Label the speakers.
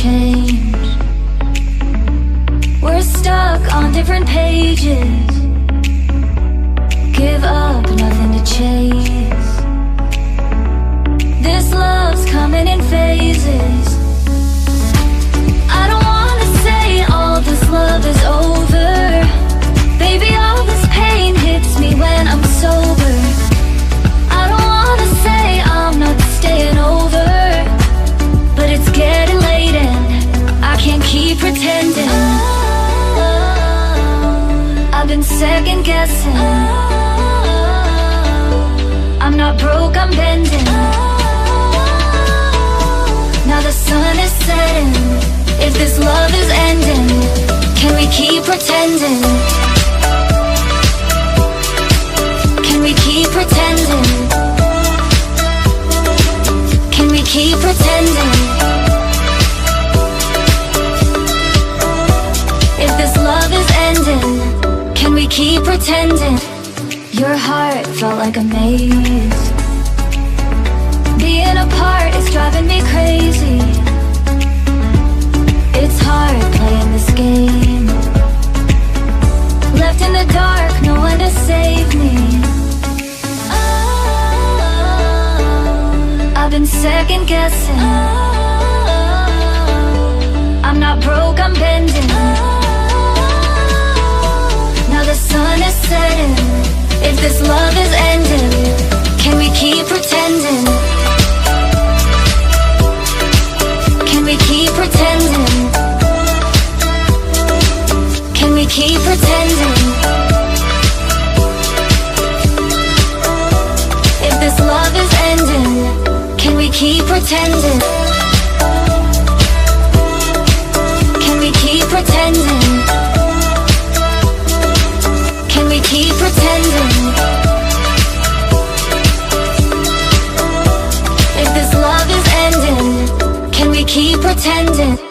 Speaker 1: change. We're stuck on different pages. Give up, nothing to chase. This love's coming in phases. I don't wanna say all this love is over. Baby, all this pain hits me when I'm sober. I don't wanna say I'm not staying over, but it's getting late and I can't keep pretending. I've been second guessing. I'm not broke, I'm bending. Now the sun is setting. If this love is ending, can we keep pretending? Can we keep pretending? Can we keep pretending? If this love is ending, can we keep pretending? Your heart felt like a maze. Being apart is driving me crazy. It's hard playing this game. Left in the dark, no one to save me. I've been second guessing. I'm not broke, I'm bending. Now the sun is setting. If this love is ending, can we keep pretending? Can we keep pretending? Can we keep pretending? If this love is ending, can we keep pretending? Can we keep pretending? Can we keep pretending? If this love is ending, can we keep pretending?